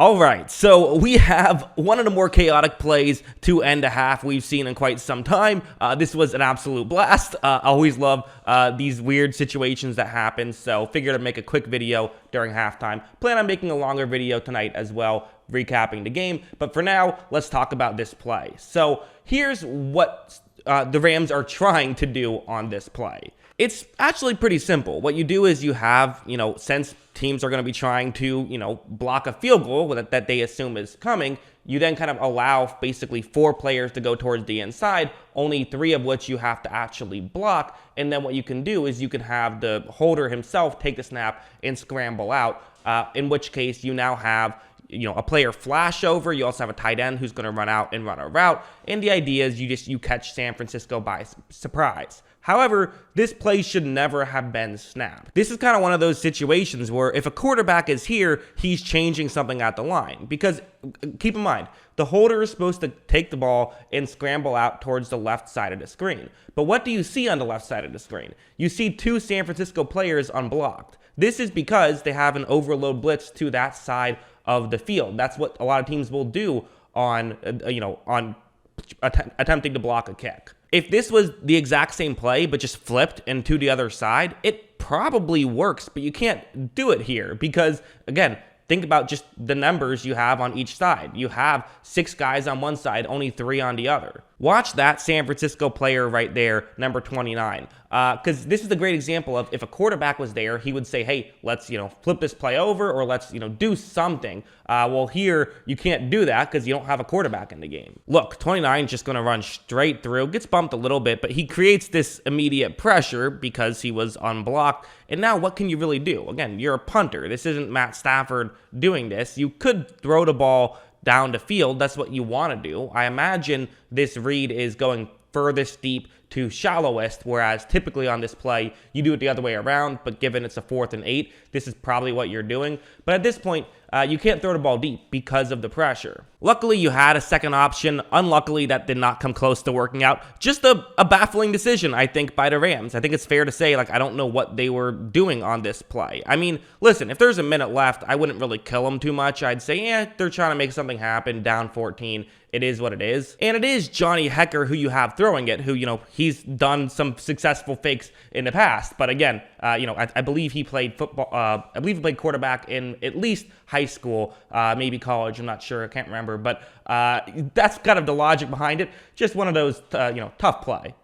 All right, so we have one of the more chaotic plays to end a half we've seen in quite some time. This was an absolute blast. I always love these weird situations that happen, so figured I'd make a quick video during halftime. Plan on making a longer video tonight as well, recapping the game. But for now, let's talk about this play. So here's what the Rams are trying to do on this play. It's actually pretty simple. What you do is you have, since teams are going to be trying to, block a field goal that they assume is coming, you then kind of allow basically 4 players to go towards the inside, only 3 of which you have to actually block. And then what you can do is you can have the holder himself take the snap and scramble out, in which case you now have a player flash over. You also have a tight end who's going to run out and run a route. And the idea is you catch San Francisco by surprise. However, this play should never have been snapped. This is kind of one of those situations where if a quarterback is here, he's changing something at the line. Because keep in mind, the holder is supposed to take the ball and scramble out towards the left side of the screen. But what do you see on the left side of the screen? You see 2 San Francisco players unblocked. This is because they have an overload blitz to that side of the field. That's what a lot of teams will do on attempting to block a kick. If this was the exact same play, but just flipped and to the other side, it probably works, but you can't do it here because, again, think about just the numbers you have on each side. You have 6 guys on one side, only 3 on the other. Watch that San Francisco player right there, number 29. Because this is a great example of if a quarterback was there, he would say, hey, let's, flip this play over or let's, do something. Well, here you can't do that because you don't have a quarterback in the game. Look, 29 is just going to run straight through, gets bumped a little bit, but he creates this immediate pressure because he was unblocked. And now what can you really do? Again, you're a punter. This isn't Matt Stafford doing this. You could throw the ball down the field. That's what you want to do. I imagine this read is going furthest deep to shallowest, whereas typically on this play, you do it the other way around, but given it's a 4th and 8, this is probably what you're doing. But at this point, you can't throw the ball deep because of the pressure. Luckily, you had a second option. Unluckily, that did not come close to working out. Just a baffling decision, I think, by the Rams. I think it's fair to say, I don't know what they were doing on this play. I mean, listen, if there's a minute left, I wouldn't really kill them too much. I'd say, they're trying to make something happen, down 14. It is what it is. And it is Johnny Hekker who you have throwing it, who, he's done some successful fakes in the past. But again, I believe he played football. I believe he played quarterback in at least high school, maybe college. I'm not sure. I can't remember. But that's kind of the logic behind it. Just one of those, tough play.